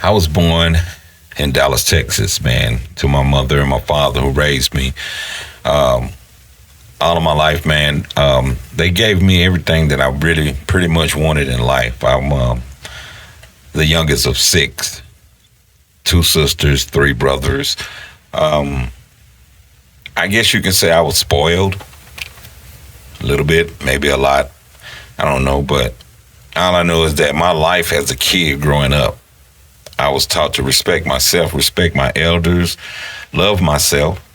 I was born in Dallas, Texas, man, to my mother and my father who raised me. Um, all of my life, man, they gave me everything that I really pretty much wanted in life. I'm the youngest of six, two sisters, three brothers. Um, I guess you can say I was spoiled a little bit, maybe a lot. I don't know, but all I know is that my life as a kid growing up, I was taught to respect myself, respect my elders, love myself,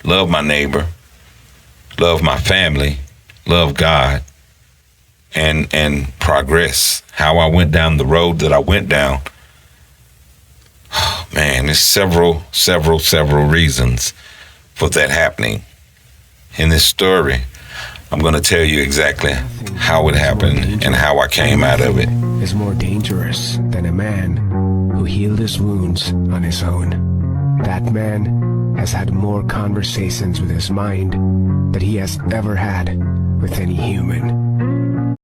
love my neighbor, love my family, love God, and progress. How I went down the road that I went down, man, there's several reasons for that happening. In this story, I'm going to tell you exactly how it happened and how I came out of it. Is more dangerous than a man who healed his wounds on his own. That man has had more conversations with his mind than he has ever had with any human.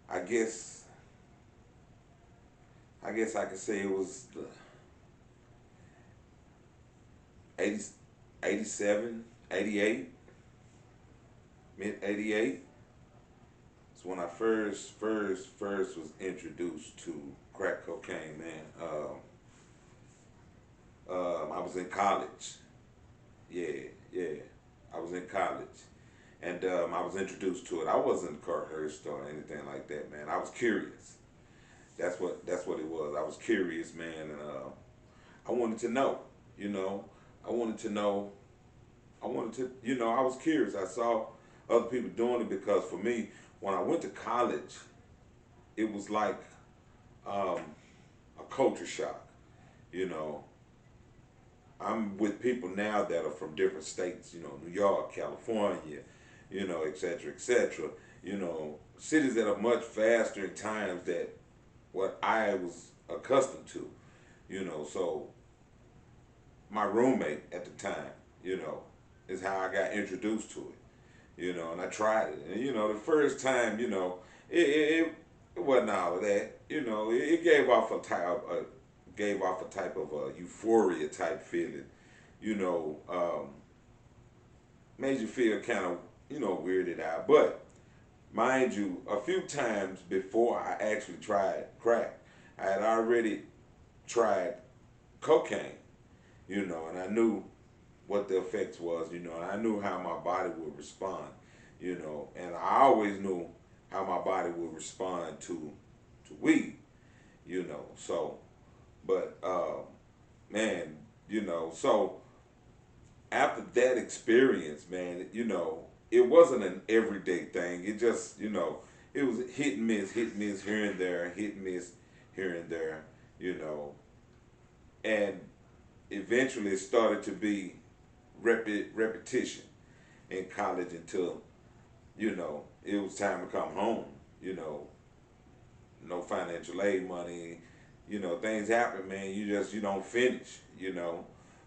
I guess I could say it was the 80, 87, 88, mid 88. It's when I first was introduced to crack cocaine, man. I was in college. Yeah. I was in college, and I was introduced to it. I wasn't coerced or anything like that, man. I was curious. That's what it was. I was curious, man, and I wanted to know. You know, I wanted to know. I wanted to, I was curious. I saw other people doing it because for me, when I went to college, it was like um, a culture shock. You know, I'm with people now that are from different states, New York, California, et cetera, et cetera. Cities that are much faster in times that what I was accustomed to, So my roommate at the time, is how I got introduced to it, and I tried it. And, the first time, it wasn't all of that. It gave off a type of a euphoria type feeling, you know, um, made you feel kind of, weirded out. But mind you, a few times before I actually tried crack, I had already tried cocaine, and I knew what the effects was, and I knew how my body would respond, and I always knew how my body would respond to weed, So, but man, so after that experience, man, it wasn't an everyday thing. It just, it was hit and miss here and there, hit and miss here and there, you know, and eventually it started to be repetition in college until, it was time to come home, no financial aid money, things happen, man. You don't finish,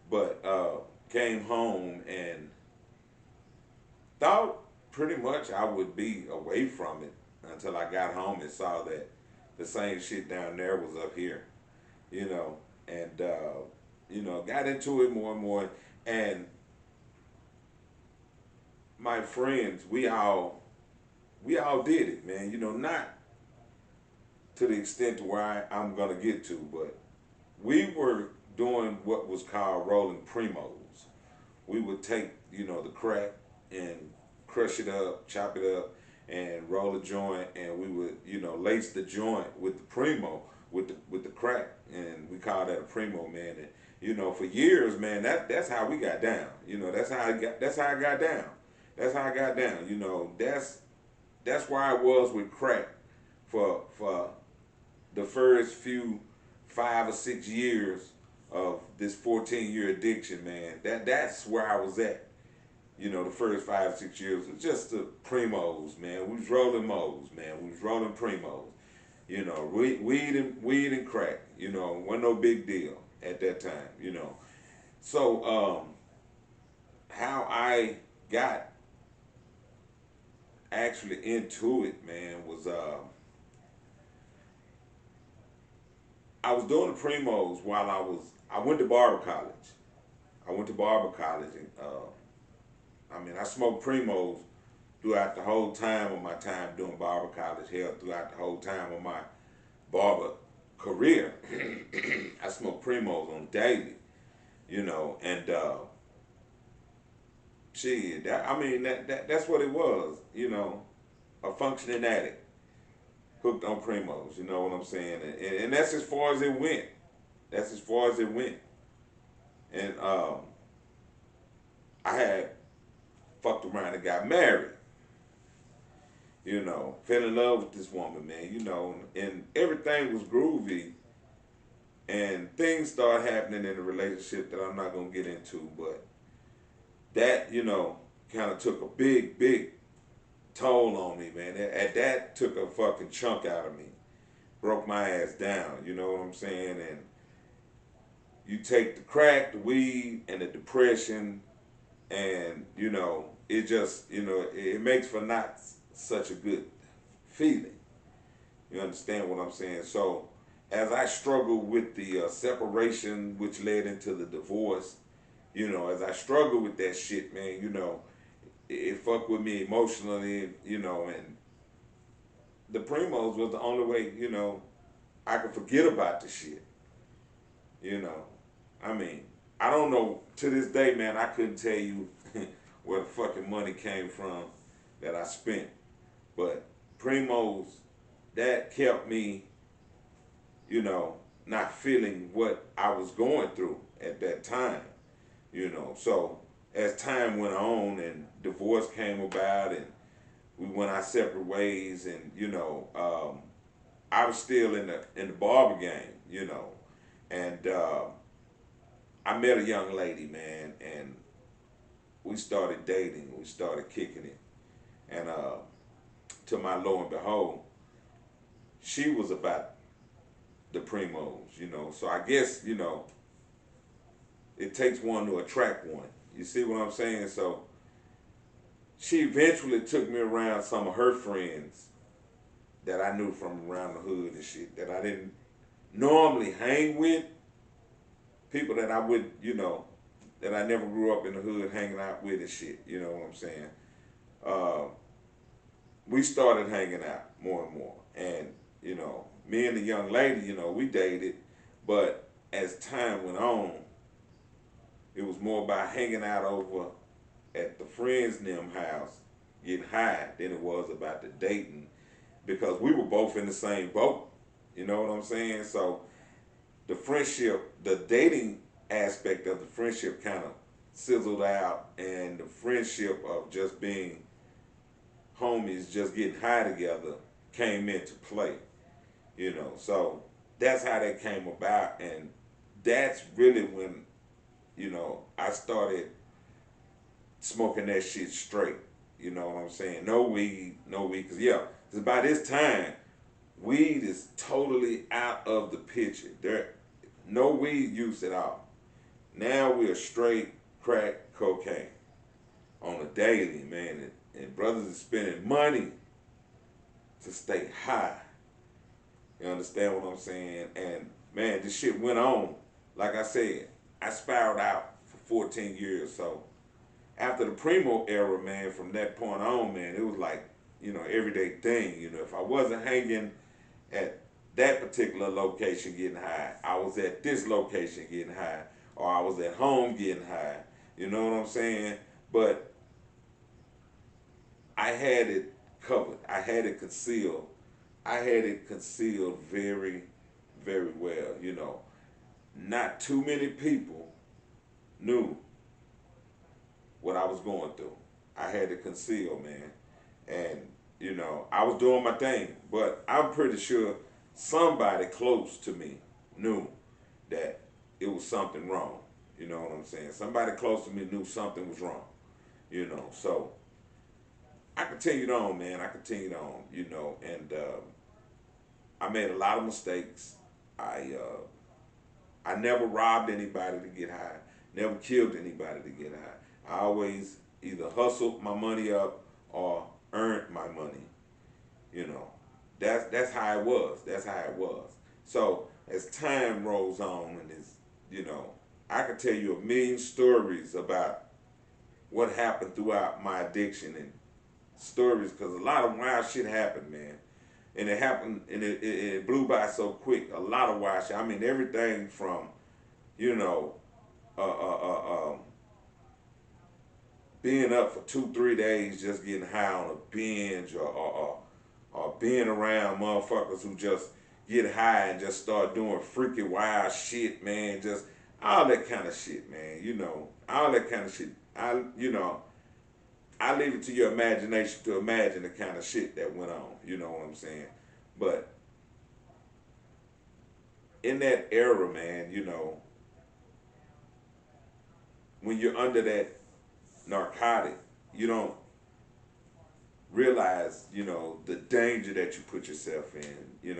but came home and thought pretty much I would be away from it until I got home and saw that the same shit down there was up here, you know, and got into it more and more. And my friends, we all did it, man. Not to the extent to where I'm gonna get to, but we were doing what was called rolling primos. We would take, the crack and crush it up, chop it up, and roll a joint, and we would, lace the joint with the primo, with the crack, and we call that a primo, man. And for years, man, that's how we got down. That's how I got down. That's how I got down. That's where I was with crack for the first few 5 or 6 years of this 14-year addiction, man. That's where I was at. The first 5 6 years was just the primos, man. We was rolling mo's, man. We was rolling primos. Weed and crack. Wasn't no big deal at that time. So how I got actually into it, man, was I was doing the primos while I went to barber college. I went to barber college, and I smoked primos throughout the whole time of my time doing barber college. Hell, throughout the whole time of my barber career. I smoked primos on daily, and shit. That's what it was, a functioning addict hooked on primos. You know what I'm saying? And that's as far as it went. That's as far as it went. And I had fucked around and got married. Fell in love with this woman, man. And everything was groovy. And things started happening in the relationship that I'm not gonna get into, but that, kind of took a big, big toll on me, man. That took a fucking chunk out of me. Broke my ass down, you know what I'm saying? And you take the crack, the weed, and the depression, and, it just, it makes for not such a good feeling. You understand what I'm saying? So, as I struggled with the separation, which led into the divorce, as I struggled with that shit, man, it fucked with me emotionally, and the Primos was the only way, I could forget about the shit, you know. I mean, I don't know, to this day, man, I couldn't tell you where the fucking money came from that I spent, but Primos, that kept me, not feeling what I was going through at that time, So as time went on and divorce came about and we went our separate ways, and I was still in the barber game, and I met a young lady, man, and we started dating, we started kicking it, and to my low and behold, she was about the primos, So I guess, it takes one to attract one. You see what I'm saying? So she eventually took me around some of her friends that I knew from around the hood and shit that I didn't normally hang with. People that I would, that I never grew up in the hood hanging out with and shit. You know what I'm saying? We started hanging out more and more. And, me and the young lady, we dated. But as time went on, it was more about hanging out over at the friends' them house, getting high, than it was about the dating, because we were both in the same boat. You know what I'm saying? So the friendship, the dating aspect of the friendship kind of sizzled out, and the friendship of just being homies, just getting high together, came into play. So that's how that came about, and that's really when, I started smoking that shit straight. You know what I'm saying? No weed, cause yeah, cause by this time, weed is totally out of the picture. There, no weed use at all. Now we're straight crack cocaine on a daily, man, and brothers are spending money to stay high. You understand what I'm saying? And man, this shit went on. Like I said, I spiraled out for 14 years. So after the Primo era, man, from that point on, man, it was like, everyday thing. If I wasn't hanging at that particular location getting high, I was at this location getting high, or I was at home getting high. You know what I'm saying? But I had it covered. I had it concealed. I had it concealed very, very well. Not too many people knew what I was going through. I had it concealed, man. And, I was doing my thing. But I'm pretty sure somebody close to me knew that it was something wrong. You know what I'm saying? Somebody close to me knew something was wrong. So I continued on, man. I continued on, and I made a lot of mistakes. I never robbed anybody to get high. Never killed anybody to get high. I always either hustled my money up or earned my money. That's how it was. That's how it was. So as time rolls on, and I could tell you a million stories about what happened throughout my addiction and stories, because a lot of wild shit happened, man. And it happened, and it blew by so quick. A lot of wild shit. I mean, everything from, you know, uh, uh, uh, um, being up for 2-3 days just getting high on a binge, or being around motherfuckers who just get high and just start doing freaky wild shit, man. Just all that kind of shit, man. All that kind of shit. I leave it to your imagination to imagine the kind of shit that went on. You know what I'm saying? But in that era, man, when you're under that narcotic, you don't realize, the danger that you put yourself in. You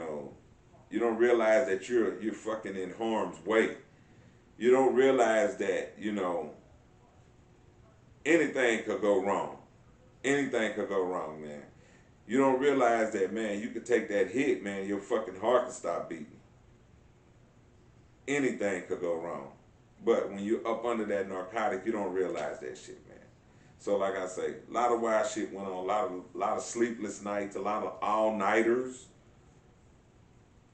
don't realize that you're fucking in harm's way. You don't realize that, anything could go wrong. Anything could go wrong, man. You don't realize that, man, you could take that hit, man, your fucking heart could stop beating. Anything could go wrong. But when you're up under that narcotic, you don't realize that shit, man. So like I say, a lot of wild shit went on, a lot of sleepless nights, a lot of all-nighters.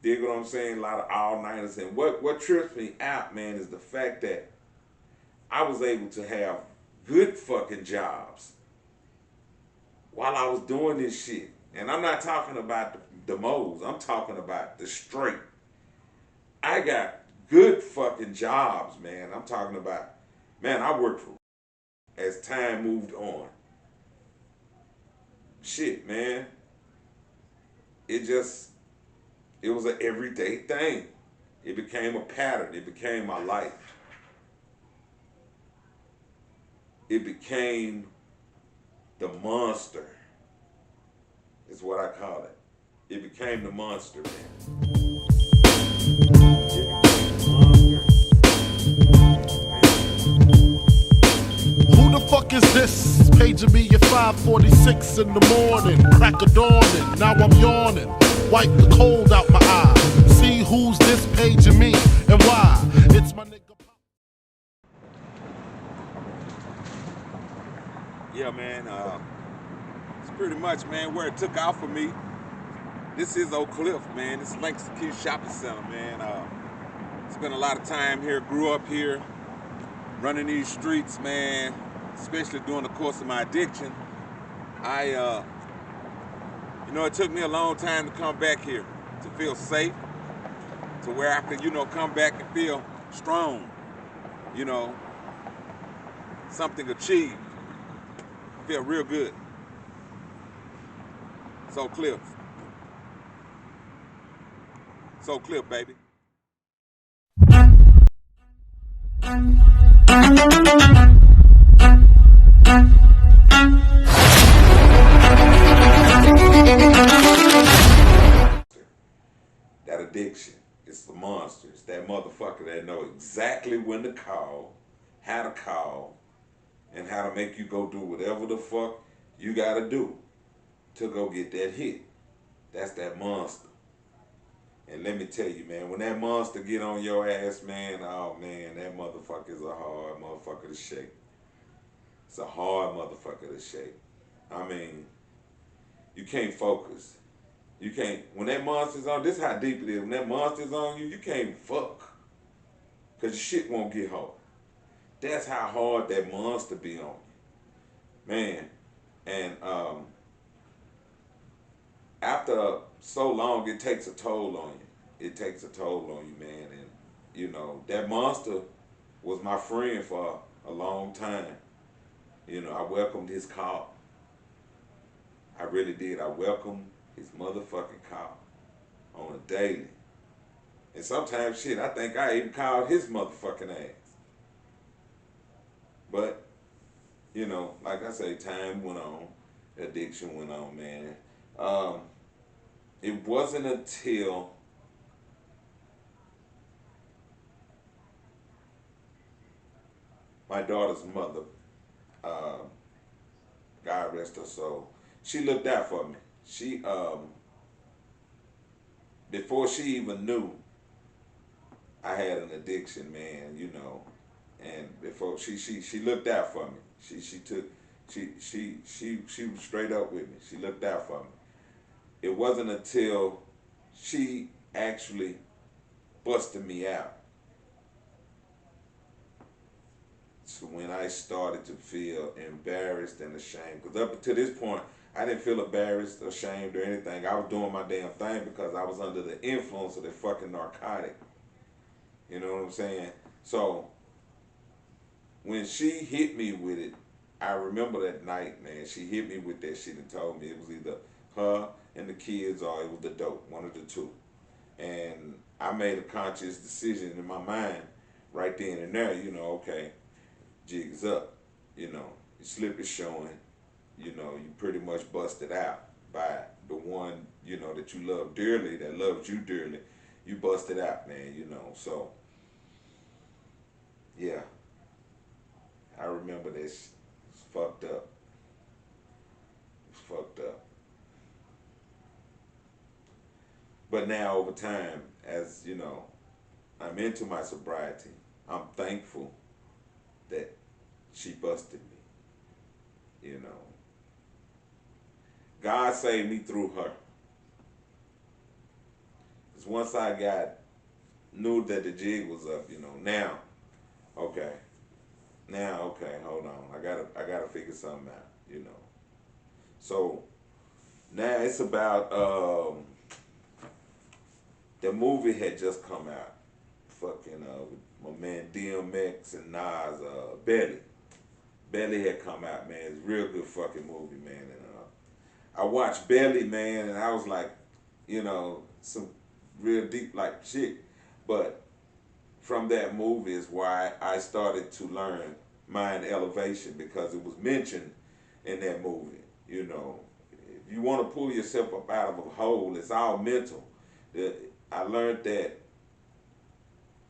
Dig what I'm saying? A lot of all-nighters. And what trips me out, man, is the fact that I was able to have good fucking jobs while I was doing this shit. And I'm not talking about the moles. I'm talking about the straight. I got good fucking jobs, man. I'm talking about, man, I worked for as time moved on. Shit, man. It was an everyday thing. It became a pattern. It became my life. It became the monster, is what I call it. It became the monster, man. Who the fuck is this? Paging me at 5:46 in the morning. Crack of dawning, now I'm yawning. Wipe the cold out my eye. See who's this paging me and why. It's my nigga. Yeah, man. It's pretty much, man, where it took off for me. This is Oak Cliff, man. This is Langston Keys Shopping Center, man. Spent a lot of time here, grew up here, running these streets, man, especially during the course of my addiction. It took me a long time to come back here, to feel safe, to where I could, come back and feel strong, something achieved, feel real good. So Cliff, baby. That addiction, it's the monster. It's that motherfucker that know exactly when to call, how to call, and how to make you go do whatever the fuck you gotta do to go get that hit. That's that monster. And let me tell you, man, when that monster get on your ass, man, oh man, that motherfucker is a hard motherfucker to shake. It's a hard motherfucker to shake. I mean, you can't focus. You can't, when that monster's on, this is how deep it is. When that monster's on you, you can't fuck. Cause your shit won't get hard. That's how hard that monster be on you. Man. And after so long, it takes a toll on you. It takes a toll on you, man. And, that monster was my friend for a long time. I welcomed his call. I really did. I welcomed his motherfucking call on a daily. And sometimes, shit, I think I even called his motherfucking ass. But, like I say, time went on. Addiction went on, man. It wasn't until my daughter's mother, God rest her soul, she looked out for me. She, before she even knew I had an addiction, man, you know, and before she looked out for me. She was straight up with me. She looked out for me. It wasn't until she actually busted me out, so when I started to feel embarrassed and ashamed, because up to this point, I didn't feel embarrassed, ashamed, or anything. I was doing my damn thing because I was under the influence of the fucking narcotic. You know what I'm saying? So when she hit me with it, I remember that night, man. She hit me with that shit and told me it was either her and the kids or it was the dope, one of the two. And I made a conscious decision in my mind right then and there, you know, okay, jig is up, you know, your slip is showing, you know, you pretty much busted out by the one, you know, that you love dearly, that loves you dearly. You busted out, man, you know. So, yeah, I remember this. It's fucked up. It's fucked up. But now, over time, as you know, I'm into my sobriety. I'm thankful that she busted me. You know, God saved me through her. Because once I knew that the jig was up, you know, now, okay, hold on, I gotta figure something out, you know. So now it's about the movie had just come out, fucking with my man DMX and Nas, Belly. Belly had come out, man. It's a real good fucking movie, man. And I watched Belly, man, and I was like, you know, some real deep like shit. But from that movie is why I started to learn mind elevation, because it was mentioned in that movie. You know, if you want to pull yourself up out of a hole, it's all mental. I learned that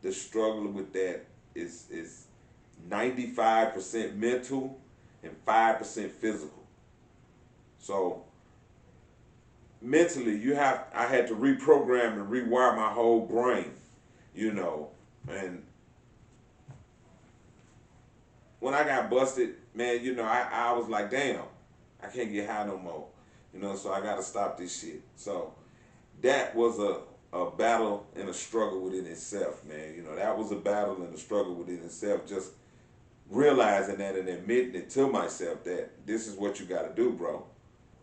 the struggle with that is 95% mental and 5% physical. So mentally, I had to reprogram and rewire my whole brain, you know. And when I got busted, man, you know, I was like, damn, I can't get high no more, you know. So I got to stop this shit. So that was a battle and a struggle within itself, man. You know, that was a battle and a struggle within itself. Just realizing that and admitting it to myself that this is what you got to do, bro.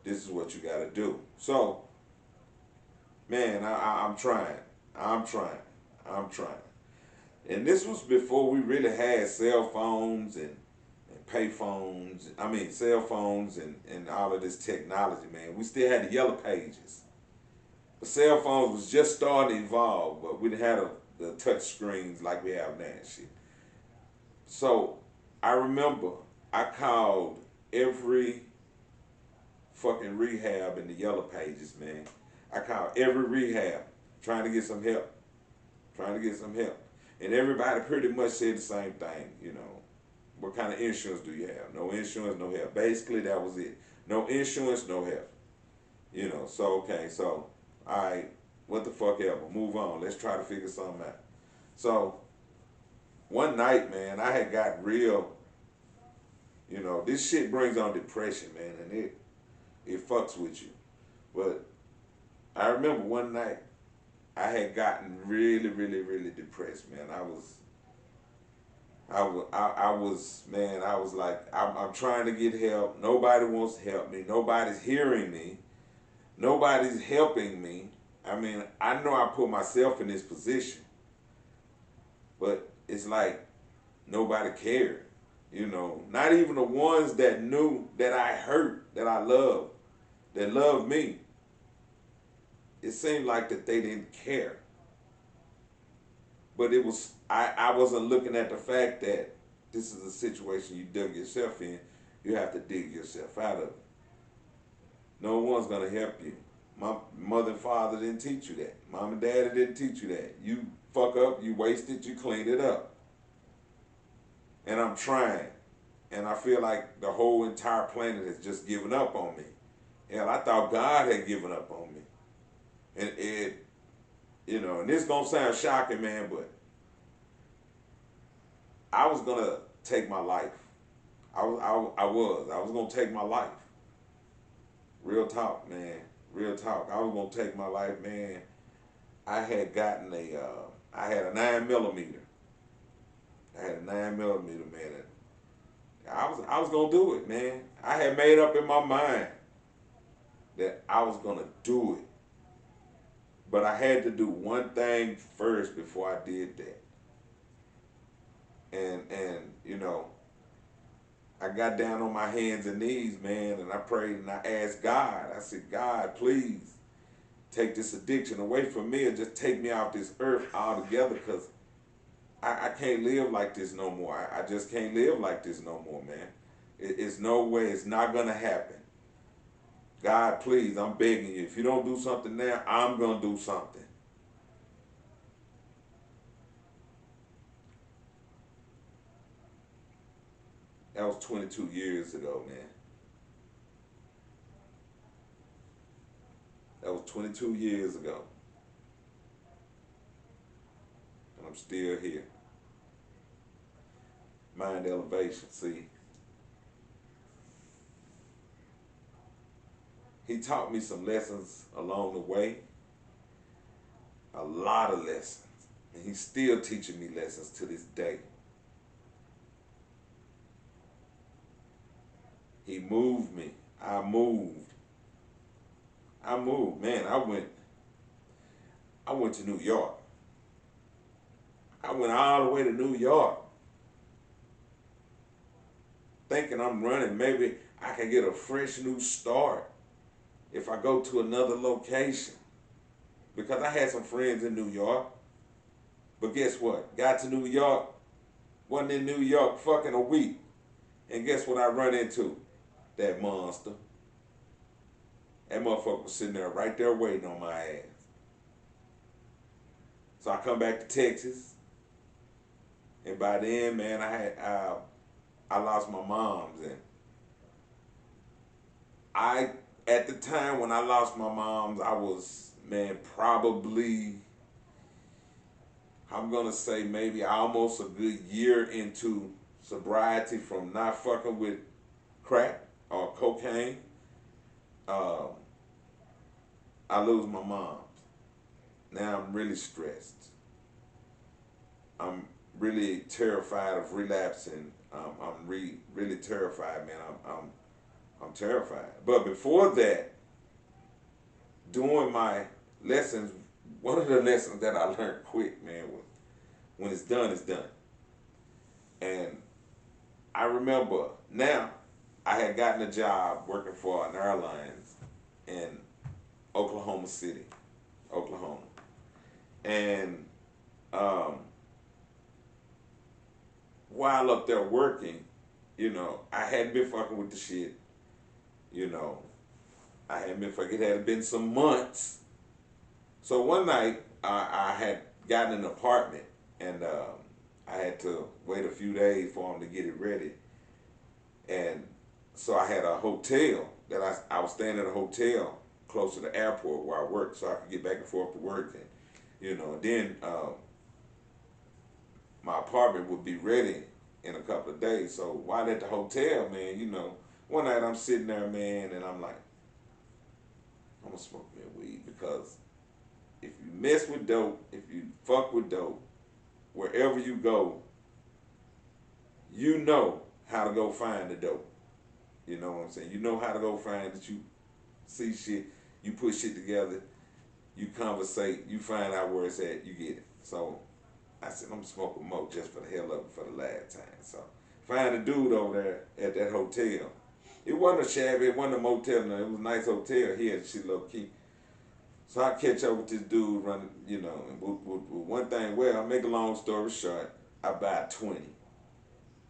This is what you got to do. So, man, I'm trying. And this was before we really had cell phones and pay phones. I mean, cell phones and all of this technology, man. We still had the yellow pages. The cell phones was just starting to evolve, but we didn't have the touch screens like we have now and shit. So I remember I called every fucking rehab in the yellow pages, man. I called every rehab trying to get some help. And everybody pretty much said the same thing, you know. What kind of insurance do you have? No insurance, no help. Basically, that was it. No insurance, no help. You know, so, okay, so, all right, what the fuck ever. Move on. Let's try to figure something out. So, one night, man, I had got real, you know, this shit brings on depression, man, and it fucks with you. But I remember one night, I had gotten really, really, really depressed, man. I was like, I'm trying to get help. Nobody wants to help me. Nobody's hearing me. Nobody's helping me. I mean, I know I put myself in this position, but it's like nobody cared. You know, not even the ones that knew that I hurt, that I loved, that loved me. It seemed like that they didn't care. But it was, I wasn't looking at the fact that this is a situation you dug yourself in. You have to dig yourself out of it. No one's gonna help you. My mother and father didn't teach you that. Mom and daddy didn't teach you that. You fuck up, you waste it, you clean it up. And I'm trying. And I feel like the whole entire planet has just given up on me. Hell, I thought God had given up on me. And it, you know, and this gonna sound shocking, man, but I was gonna take my life. I was gonna take my life. Real talk, man. Real talk. I was gonna take my life, man. I had gotten I had a 9mm. I had a 9mm, man. I was gonna do it, man. I had made up in my mind that I was gonna do it. But I had to do one thing first before I did that. And you know, I got down on my hands and knees, man, and I prayed and I asked God. I said, God, please take this addiction away from me and just take me off this earth altogether, because I can't live like this no more. I just can't live like this no more, man. It's no way. It's not going to happen. God, please, I'm begging you. If you don't do something now, I'm going to do something. That was 22 years ago, man. That was 22 years ago. And I'm still here. Mind elevation, see. He taught me some lessons along the way. A lot of lessons. And he's still teaching me lessons to this day. He moved me. I moved. Man, I went to New York. I went all the way to New York, thinking I'm running. Maybe I can get a fresh new start if I go to another location. Because I had some friends in New York. But guess what? Got to New York, wasn't in New York fucking a week. And guess what I run into? That monster. That motherfucker was sitting there right there waiting on my ass. So I come back to Texas. And by then, man, I lost my moms. And at the time when I lost my moms, I was, man, probably, I'm gonna say maybe almost a good year into sobriety from not fucking with crack or cocaine. I lose my moms. Now I'm really stressed. I'm really terrified of relapsing. I'm really terrified, man. I'm terrified. But before that, doing my lessons, one of the lessons that I learned quick, man, was when it's done, it's done. And I remember now, I had gotten a job working for an airlines in Oklahoma City, Oklahoma. And while up there working, you know, I hadn't been fucking with the shit. You know, I hadn't been fucking, it had been some months. So one night, I had gotten an apartment, and I had to wait a few days for them to get it ready. And so I had a hotel that I was staying at a hotel close to the airport where I worked, so I could get back and forth to work. And, you know, then my apartment would be ready in a couple of days. So while at the hotel, man, you know, one night I'm sitting there, man, and I'm like, I'm gonna smoke me a weed, because if you mess with dope, if you fuck with dope, wherever you go, you know how to go find the dope. You know what I'm saying? You know how to go find it. You see shit, you put shit together, you conversate, you find out where it's at, you get it. So I said, I'm gonna smoke a mo just for the hell of it for the last time. So find a dude over there at that hotel. It wasn't a shabby, it wasn't a motel, no, it was a nice hotel. He had shit low key. So I catch up with this dude running, you know, and with one thing, well, I make a long story short, I buy 20.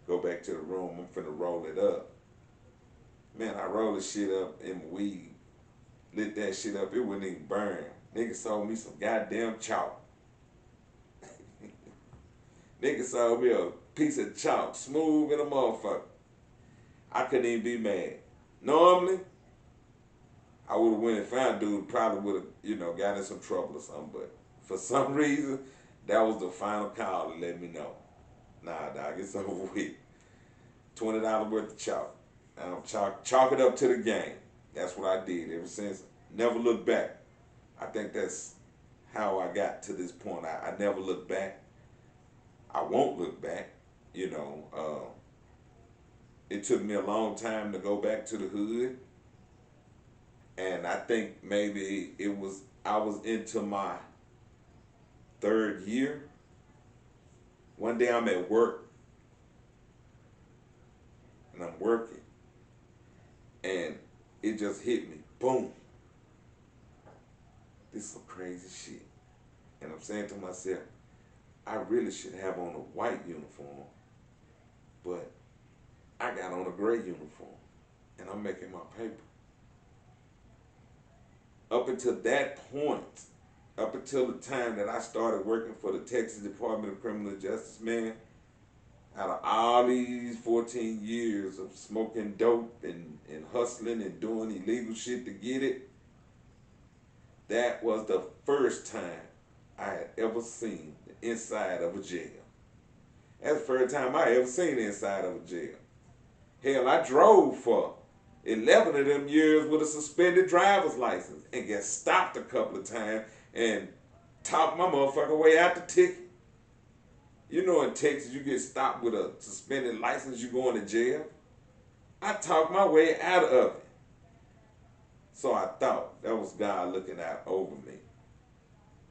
Go back to the room, I'm finna roll it up. Man, I roll the shit up in weed, lit that shit up, it wouldn't even burn. Nigga sold me some goddamn chalk. Nigga sold me a piece of chalk, smooth in a motherfucker. I couldn't even be mad. Normally, I would have went and found dude, probably would have, you know, got in some trouble or something, but for some reason, that was the final call to let me know. Nah, dog, it's over with. $20 worth of chalk. Chalk it up to the game. That's what I did ever since. Never looked back. I think that's how I got to this point. I never look back. I won't look back. You know, it took me a long time to go back to the hood. And I think maybe I was into my third year. One day I'm at work and I'm working and it just hit me. Boom. This is some crazy shit. And I'm saying to myself, I really should have on a white uniform, but I got on a gray uniform and I'm making my paper. Up until that point, up until the time that I started working for the Texas Department of Criminal Justice, man, out of all these 14 years of smoking dope and hustling and doing illegal shit to get it, that was the first time I had ever seen the inside of a jail. That's the first time I ever seen the inside of a jail. Hell, I drove for 11 of them years with a suspended driver's license and got stopped a couple of times and talked my motherfucking way out the ticket. You know, in Texas, you get stopped with a suspended license, you going to jail. I talked my way out of it. So I thought that was God looking out over me,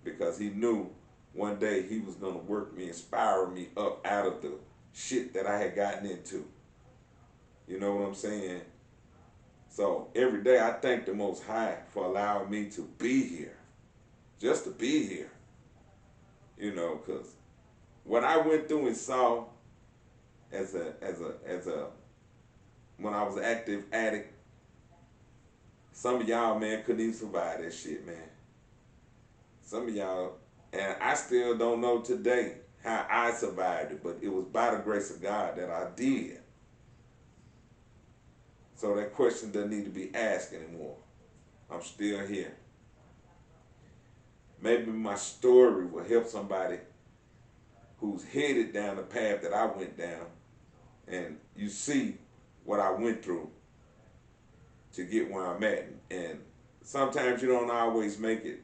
because he knew one day he was going to work me, inspire me up out of the shit that I had gotten into. You know what I'm saying? So every day I thank the Most High for allowing me to be here, just to be here. You know, because what I went through and saw as a when I was an active addict, some of y'all, man, couldn't even survive that shit, man. Some of y'all, and I still don't know today how I survived it, but it was by the grace of God that I did. So that question doesn't need to be asked anymore. I'm still here. Maybe my story will help somebody who's headed down the path that I went down, and you see what I went through to get where I'm at. And sometimes you don't always make it.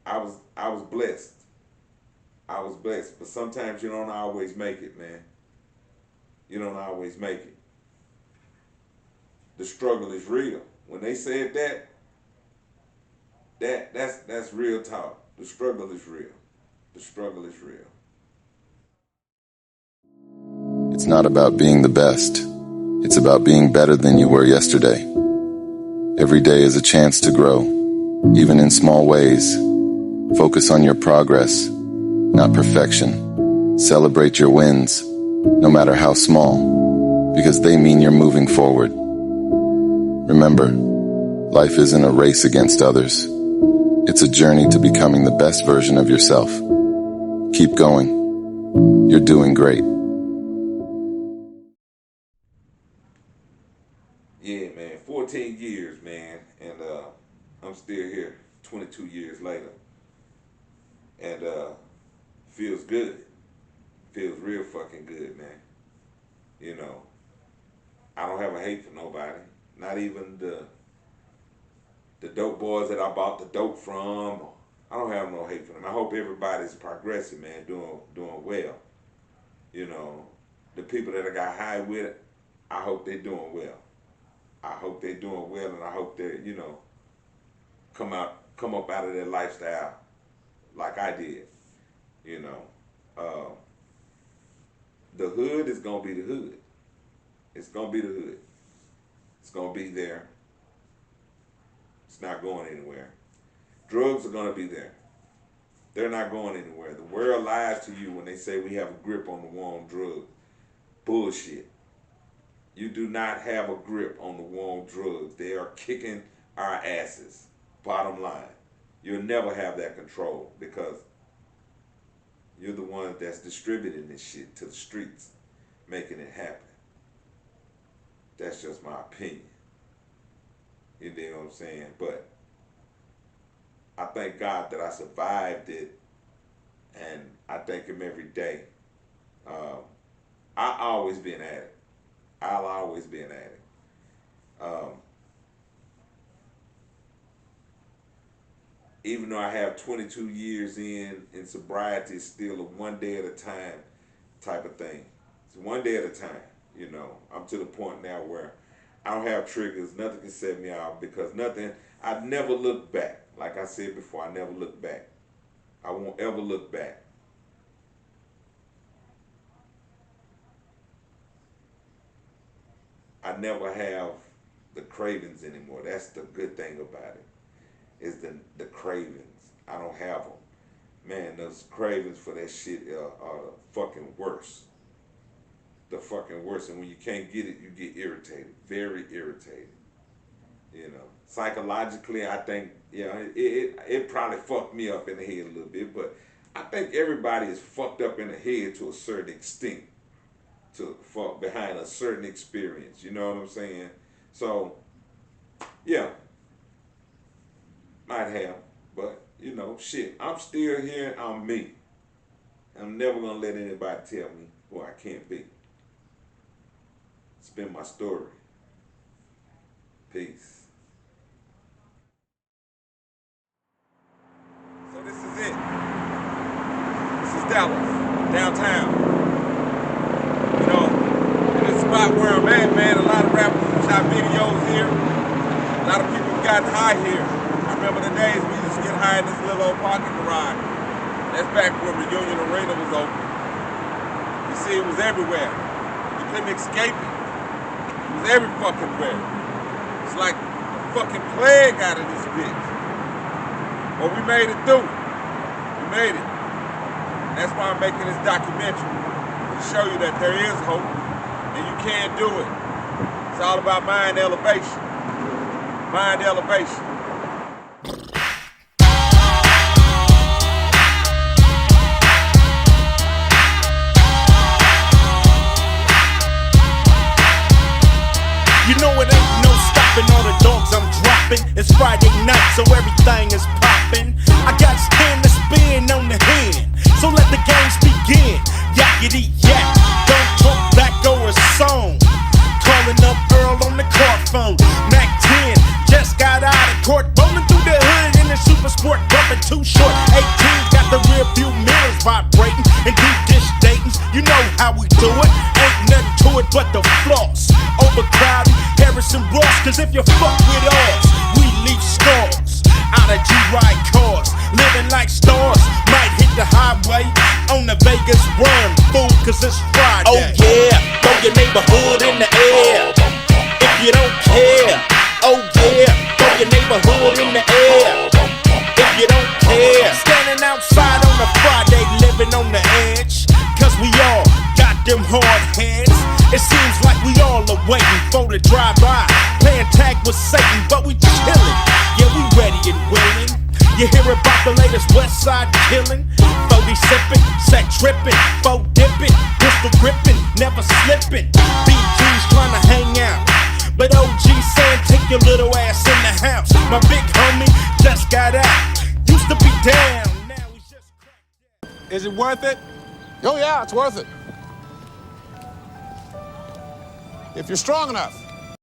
I was blessed. I was blessed, but sometimes you don't always make it, man. You don't always make it. The struggle is real. When they said that's real talk. The struggle is real. The struggle is real. It's not about being the best. It's about being better than you were yesterday. Every day is a chance to grow, even in small ways. Focus on your progress, not perfection. Celebrate your wins, no matter how small, because they mean you're moving forward. Remember, life isn't a race against others. It's a journey to becoming the best version of yourself. Keep going. You're doing great. Yeah, man, 14 years, man, and I'm still here 22 years later. And feels good. Feels real fucking good, man. You know, I don't have a hate for nobody. Not even the dope boys that I bought the dope from. I don't have no hate for them. I hope everybody's progressing, man, doing well. You know, the people that I got high with, I hope they're doing well. I hope they're doing well, and I hope they, you know, come up out of their lifestyle like I did. You know, the hood is gonna be the hood. It's gonna be the hood. It's gonna be there. It's not going anywhere. Drugs are gonna be there. They're not going anywhere. The world lies to you when they say we have a grip on the war on drugs. Bullshit. You do not have a grip on the war on drugs. They are kicking our asses. Bottom line. You'll never have that control because you're the one that's distributing this shit to the streets, making it happen. That's just my opinion. You know what I'm saying? But I thank God that I survived it, and I thank him every day I always been at it. I'll always been at it. Even though I have 22 years in sobriety, it's still a one day at a time type of thing. It's one day at a time. You know, I'm to the point now where I don't have triggers. Nothing can set me off because nothing. I never look back. Like I said before, I never look back. I won't ever look back. I never have the cravings anymore. That's the good thing about it. Is the cravings. I don't have them. Man, those cravings for that shit are the fucking worst. The fucking worst. And when you can't get it, you get irritated. Very irritated. You know, psychologically, I think, it probably fucked me up in the head a little bit, but I think everybody is fucked up in the head to a certain extent, behind a certain experience. You know what I'm saying? So, yeah, might have, but you know, shit, I'm still here. I'm me. I'm never gonna let anybody tell me who I can't be. It's been my story. Peace. So this is it. This is Dallas, downtown. You know, in this spot where I'm at, man, a lot of rappers have shot videos here. A lot of people have gotten high here. I remember the days we used to get high in this little old parking garage. That's back when Reunion Arena was open. You see, it was everywhere. You couldn't escape it. It was every fucking where. It's like a fucking plague out of this bitch. But we made it through. We made it. That's why I'm making this documentary. To show you that there is hope and you can do it. It's all about mind elevation. Mind elevation. You know it ain't no stopping all the dogs I'm dropping. It's Friday night, so everything is popping. I got stand to spin on the hand, so let the games begin. Yakety yak, don't talk back or a song. Calling up Earl on the car phone. Mac 10 just got out of court, rolling through the hood in the super sport, bumping too short. 18 got the rear view mirrors vibrating and deep dish datings. You know how we do it. Ain't nothing to it but the floss. Overcrowded, Harrison Ross, cause if you fuck with us, we leave scars. Out of G-Ride cars, living like stars. Might hit the highway on the Vegas run, fool, cause it's Friday. Oh yeah, throw your neighborhood in the air if you don't care. Oh yeah, throw your neighborhood in the air if you don't care. Standing outside on a Friday, living on the edge, cause we all got them hard heads. It seems like we all are waiting for the drive-by, playing tag with Satan, but we chillin'. Yeah, we ready and willing. You hear about the latest West Side killing? 40 sippin', set trippin', 4 dippin', pistol grippin', never slippin'. BG's tryna hang out, but OG saying take your little ass in the house. My big homie just got out, used to be down, now he's just cracked out. Is it worth it? Oh yeah, it's worth it. If you're strong enough.